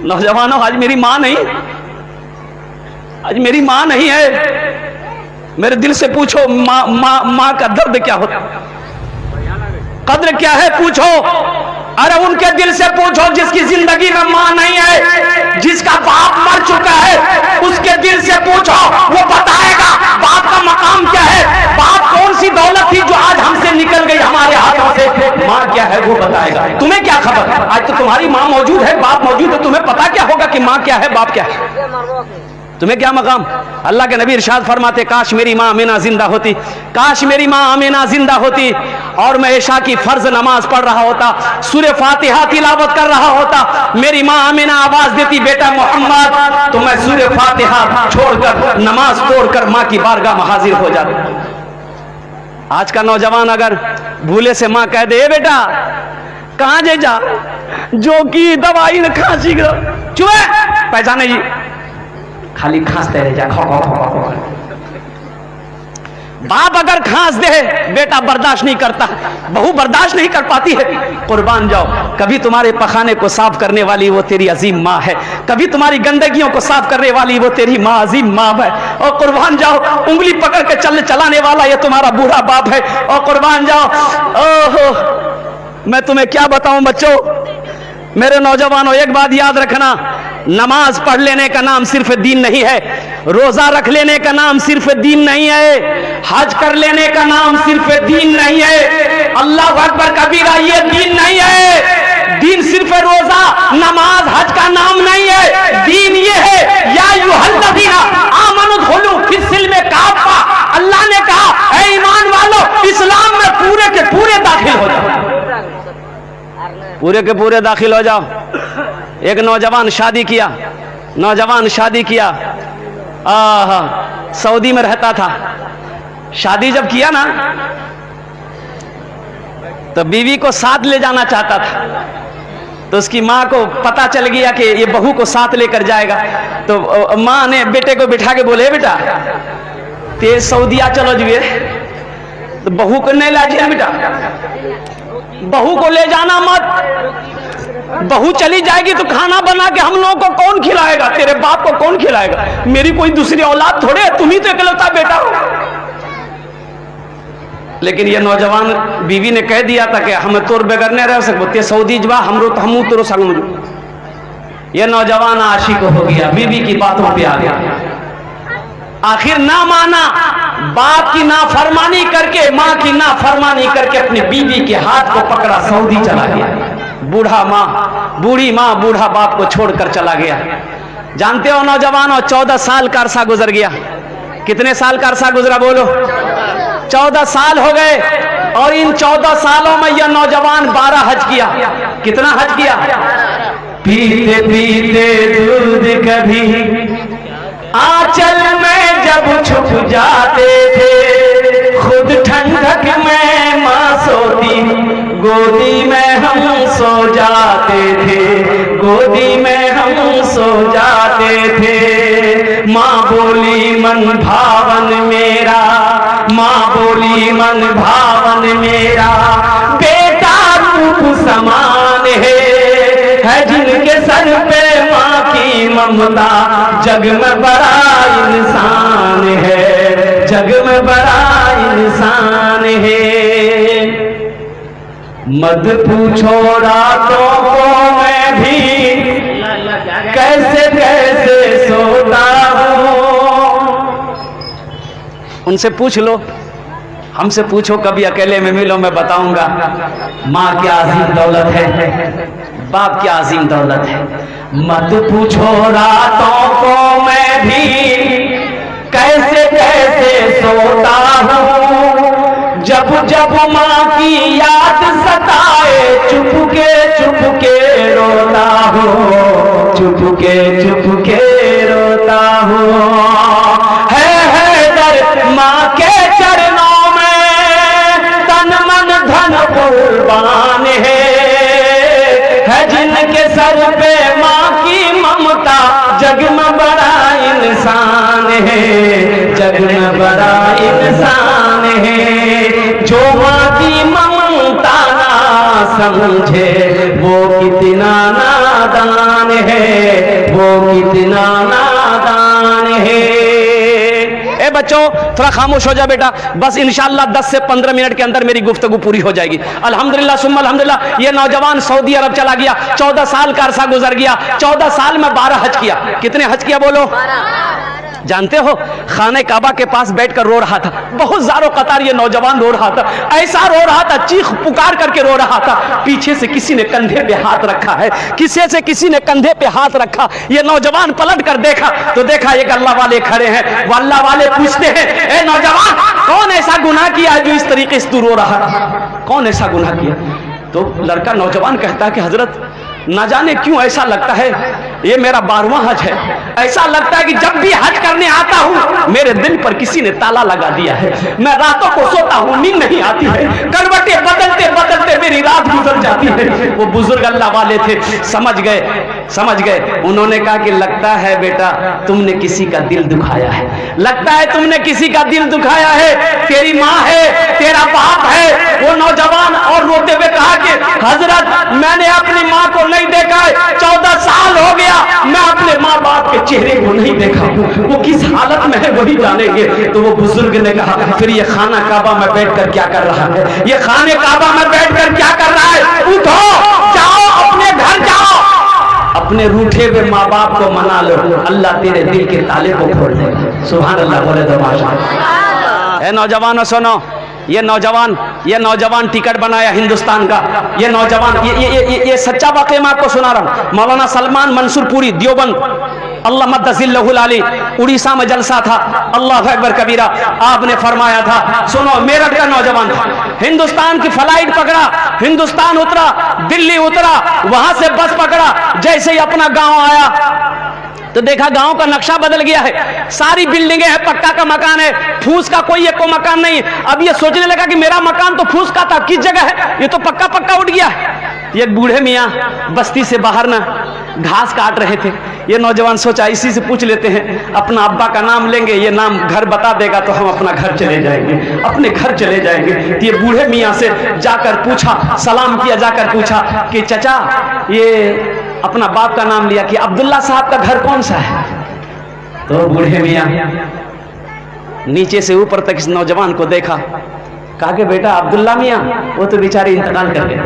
नौजवानों, आज मेरी मां नहीं, आज मेरी मां नहीं है। मेरे दिल से पूछो मां का दर्द क्या होता, कद्र क्या है, पूछो। अरे उनके दिल से पूछो जिसकी जिंदगी में मां नहीं है, जिसका बाप मर चुका है, उसके दिल से पूछो, वो बताएगा बाप का मकाम क्या है, बाप कौन सी दौलत थी जो आज हमसे निकल गई हमारे हाथों से, मां क्या है वो बताएगा। तुम्हें क्या खबर, आज तो तुम्हारी मां मौजूद है, बाप मौजूद है, तुम्हें पता क्या होगा कि मां क्या है, बाप क्या है, तुम्हें क्या मकाम। अल्लाह के नबी इरशाद फरमाते, काश मेरी मां आमिना जिंदा होती, काश मेरी मां आमिना जिंदा होती और मैं इशा की फर्ज नमाज पढ़ रहा होता, सूरह फातिहा तिलावत कर रहा होता, मेरी मां आमिना आवाज देती बेटा मोहम्मद, तो मैं सूरह फातिहा छोड़कर नमाज तोड़कर मां की बारगाह में हाजिर हो जाता। आज का नौजवान अगर भूले से मां कह दे, बेटा कहां जे जा, जो की दवाई न खांसी चुए पहचाने जी, खाली खांसते रह जा, खो खो खो खो। बाप अगर खांस दे, बेटा बर्दाश्त नहीं करता, बहू बर्दाश्त नहीं कर पाती है, कुर्बान जाओ। कभी तुम्हारे पखाने को साफ करने वाली वो तेरी अजीम माँ है, कभी तुम्हारी गंदगियों को साफ करने वाली वो तेरी माँ अजीम माँ है, और कुर्बान जाओ उंगली पकड़ के चलाने वाला ये तुम्हारा बूढ़ा बाप है, और कुर्बान जाओ। ओहो, मैं तुम्हें क्या बताऊं बच्चों, मेरे नौजवानों, एक बात याद रखना, नमाज पढ़ लेने का नाम सिर्फ दीन नहीं है, रोजा रख लेने का नाम सिर्फ दीन नहीं है, हज कर लेने का नाम सिर्फ दीन नहीं है, अल्लाह अकबर कबीरा ये दीन नहीं है। दीन सिर्फ रोजा नमाज हज का नाम नहीं है, दीन ये है या अय्युहल्लज़ीना आमनुदखुलू फिस्सिल्म काफ़ा, अल्लाह ने कहा ऐ ईमान वालों इस्लाम में पूरे के पूरे दाखिल हो जाओ, पूरे के पूरे दाखिल हो जाओ। एक नौजवान शादी किया, नौजवान शादी किया, सऊदी में रहता था, शादी जब किया ना तो बीवी को साथ ले जाना चाहता था, तो उसकी माँ को पता चल गया कि ये बहू को साथ लेकर जाएगा, तो माँ ने बेटे को बिठा के बोले, बेटा ते सऊदिया चलो जी, तो बहू को नहीं ला जाए बेटा, बहू को ले जाना मत, बहू चली जाएगी तो खाना बना के हम लोगों को कौन खिलाएगा, तेरे बाप को कौन खिलाएगा, मेरी कोई दूसरी औलाद थोड़े है, तुम ही तो इकलौता बेटा हो। लेकिन ये नौजवान बीवी ने कह दिया था कि हम तोर बगैर नहीं रह सकते, सऊदी जवा हमरो तो हम तोरो संग। ये नौजवान आशिक हो गया, बीवी की बातों पे आ गया, आखिर ना माना, बाप की नाफरमानी करके, माँ की नाफरमानी करके अपनी बीवी के हाथ को पकड़ा, सऊदी चला गया। बूढ़ा माँ, बूढ़ी माँ बूढ़ा बाप को छोड़कर चला गया। जानते हो नौजवानों, 14 साल का अरसा गुजर गया। कितने साल का अरसा गुजरा बोलो? 14 साल हो गए, और इन 14 सालों में यह नौजवान 12 हज किया। कितना हज किया? पीते पीते दूध कभी आंचल में जब छुप जाते थे, खुद ठंडक में माँ सोती, गोदी में हम सो जाते थे, गोदी में हम सो जाते थे। माँ बोली मन भावन मेरा, माँ बोली मन भावन मेरा, बेटा रूप समान है जिनके सर पे माँ की ममता, जग में बड़ा इंसान है, जग में बड़ा इंसान है। मत पूछो रातों को मैं भी कैसे कैसे सोता हूँ, उनसे पूछ लो, हमसे पूछो, कभी अकेले में मिलो, मैं बताऊंगा माँ क्या अजीम दौलत है, बाप क्या अजीम दौलत है। मत पूछो रातों को मैं भी कैसे कैसे सोता हूँ, जब जब माँ की याद सताए, चुपके रोता हूँ, चुपके रोता हूँ। है दर माँ के चरणों में तन मन धन कुर्बान है जिनके सर पे माँ की ममता, जग में बड़ा इंसान है, जग में बड़ा इंसान है। जो माँ की ममता ना समझे वो कितना नादान है, वो कितना नादान है। ए बच्चों थोड़ा खामोश हो जा बेटा, बस इंशाअल्लाह 10 से 15 मिनट के अंदर मेरी गुफ्तगू पूरी हो जाएगी। अल्हम्दुलिल्लाह सुम्मा अल्हम्दुलिल्लाह। ये नौजवान सऊदी अरब चला गया, 14 साल का अरसा गुजर गया। 14 साल में 12 हज किया। कितने हज किया बोलो? जानते हो, खाने काबा के पास बैठकर रो रहा था, बहुत ज़ारो कतार ये नौजवान रो रहा था, ऐसा रो रहा था, चीख पुकार करके रो रहा था। पीछे से किसी ने कंधे पे हाथ रखा है, किसी ने कंधे पे हाथ रखा। ये नौजवान पलट कर देखा तो देखा एक अल्लाह वाले खड़े हैं। वो अल्लाह वाले पूछते हैं, ए नौजवान, कौन ऐसा गुनाह किया जो इस तरीके से तू रो रहा था? कौन ऐसा गुनाह किया? तो लड़का नौजवान कहता है कि हजरत ना जाने क्यों ऐसा लगता है ये मेरा 12वां हज है। ऐसा लगता है कि जब भी हज करने आता हूँ मेरे दिल पर किसी ने ताला लगा दिया है। मैं रातों को सोता हूँ, नींद नहीं आती है, करवटें बदलते बदलते मेरी रात गुजर जाती है। वो बुजुर्ग अल्लाह वाले थे, समझ गए। उन्होंने कहा कि लगता है बेटा तुमने किसी का दिल दुखाया है, लगता है तुमने किसी का दिल दुखाया है। तेरी माँ है, तेरा बाप है। वो नौजवान और रोते हुए कहा कि हजरत मैंने अपनी माँ को नहीं देखा है, 14 साल हो गया, मैं अपने माँ बाप के चेहरे को नहीं देखा, वो किस हालत में है वही जानेंगे। तो वो बुजुर्ग ने कहा फिर ये खाना काबा में बैठकर क्या कर रहा है? ये खाने काबा में बैठकर क्या कर रहा है? उठो, जाओ, अपने घर जाओ, अपने रूठे हुए माँ बाप को मना लो, अल्लाह तेरे दिल के ताले को खोल देगा। सुभान अल्लाह बोले तो माशाअल्लाह। ए नौजवानों सुनो, ये नौजवान टिकट बनाया हिंदुस्तान का। ये नौजवान ये सच्चा वाकया मैं आपको सुना रहा हूँ। मौलाना सलमान मंसूरपुरी देवबंद अल्लाह मद्दजिल्लहुल आली, उड़ीसा में जलसा था। अल्लाह अकबर कबीरा। आपने फरमाया था, सुनो, मेरठ का नौजवान था, हिंदुस्तान की फ्लाइट पकड़ा, हिंदुस्तान उतरा, दिल्ली उतरा, वहां से बस पकड़ा। जैसे ही अपना गांव आया तो देखा गांव का नक्शा बदल गया है, सारी बिल्डिंगें हैं, पक्का का मकान है, फूस का कोई एक को मकान नहीं। अब ये सोचने लगा कि मेरा मकान तो फूस का था, किस जगह है? ये तो पक्का उठ गया है। ये बूढ़े मियाँ बस्ती से बाहर ना घास काट रहे थे। ये नौजवान सोचा इसी से पूछ लेते हैं, अपना अब्बा का नाम लेंगे, ये नाम घर बता देगा तो हम अपना घर चले जाएंगे, अपने घर चले जाएंगे। तो ये बूढ़े मियाँ से जाकर पूछा, सलाम किया, जाकर पूछा कि चचा, ये अपना बाप का नाम लिया कि अब्दुल्ला साहब का घर कौन सा है? तो बूढ़े मियाँ नीचे से ऊपर तक इस नौजवान को देखा, कहा कि बेटा अब्दुल्ला मियाँ वो तो बेचारे इंतकाल कर गए,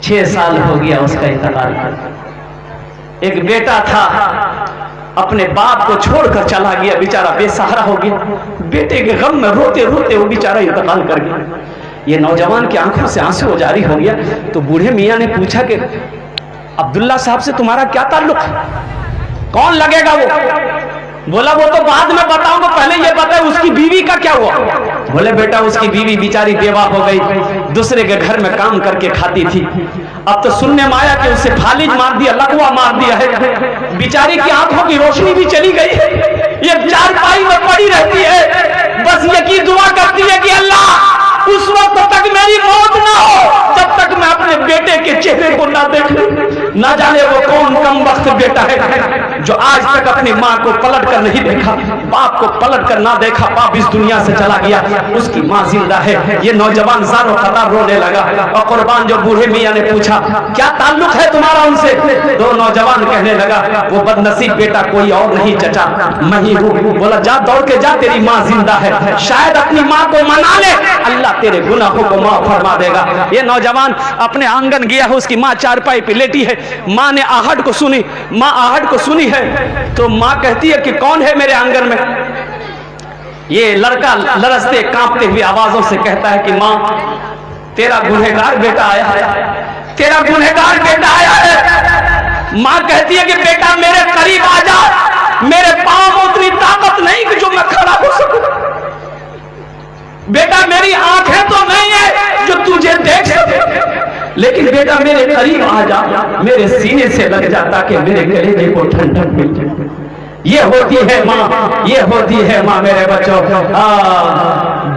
6 साल हो गया उसका इंतकाल कर। एक बेटा था, अपने बाप को छोड़कर चला गया, बेचारा बेसहारा हो गया, बेटे के गम में रोते रोते वो बेचारा इंतकाल कर गया। ये नौजवान की आंखों से आंसू जारी हो गया। तो बूढ़े मियाँ ने पूछा कि अब्दुल्ला साहब से तुम्हारा क्या ताल्लुक है? कौन लगेगा वो? बोला वो तो बाद में बताऊंगा, पहले ये बताए उसकी बीवी का क्या हुआ? बोले बेटा उसकी बीवी बेचारी बेवा हो गई, दूसरे के घर में काम करके खाती थी। अब तो सुनने में आया कि उसे फालिज मार दिया, लकवा मार दिया है, बेचारी की आंखों की रोशनी भी चली गई है। ये चारपाई में पड़ी रहती है, बस यकीन दुआ करती है कि अल्लाह उस वक्त तक मेरी मौत ना हो जब तक मैं अपने बेटे के चेहरे को ना देखूं। ना जाने वो कौन कम वक्त बेटा है जो आज तक अपनी माँ को पलट कर नहीं देखा, बाप को पलट कर ना देखा, बाप इस दुनिया से चला गया, उसकी माँ जिंदा है। ये नौजवान ज़ारो ख़तार रोने लगा और कुर्बान जो बूढ़े मियाँ ने पूछा क्या ताल्लुक है तुम्हारा उनसे? दो नौजवान कहने लगा वो बदनसीब बेटा कोई और नहीं चचा, मैं ही हूँ। बोला जा दौड़ के जा, तेरी माँ जिंदा है, शायद अपनी माँ को मना ले, अल्लाह तेरे गुनाहों को माफ फरमा देगा। ये नौजवान अपने आंगन गया है, उसकी माँ चारपाई पे लेटी है, माँ ने आहट को सुनी, माँ आहट को सुनी है तो माँ कहती है कि कौन है मेरे आंगन में? ये लड़का लरसते कांपते हुए आवाजों से कहता है कि माँ तेरा गुनहगार बेटा आया है, तेरा गुनहगार बेटा आया है। माँ कहती है कि बेटा मेरे करीब आ जा, मेरे पाँव में उतनी ताकत नहीं कि जो मैं खड़ा हो सकूं, बेटा मेरी आंखें तो नहीं है जो तुझे देख सके, लेकिन बेटा मेरे करीब आ जा, मेरे सीने से लग जा ताकि मेरे गले को ठंडक मिल जाए। ये होती है माँ, ये होती है माँ मेरे बच्चों।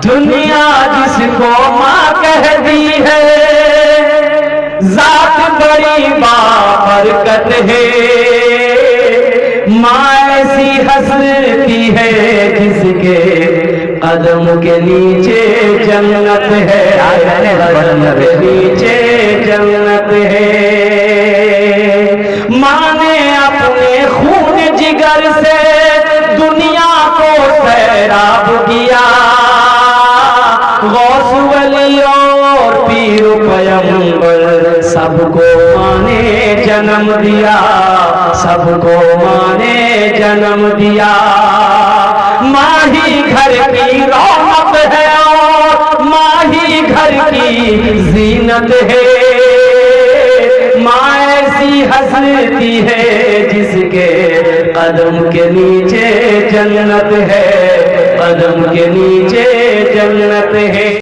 दुनिया जिसको माँ कह दी है, जात बड़ी बाबरकत है, माँ ऐसी हंसती है जिसके कदम के नीचे जन्नत है, कदम के नीचे जन्नत है। माने अपने खून जिगर से दुनिया को सैराब किया, गौस वली और पीर पैगंबर सबको माने जन्म दिया, सबको माने जन्म दिया। माही घर की रौनक है और माही घर की जीनत है। माँ ऐसी हंसती है जिसके कदम के नीचे जन्नत है, कदम के नीचे जन्नत है।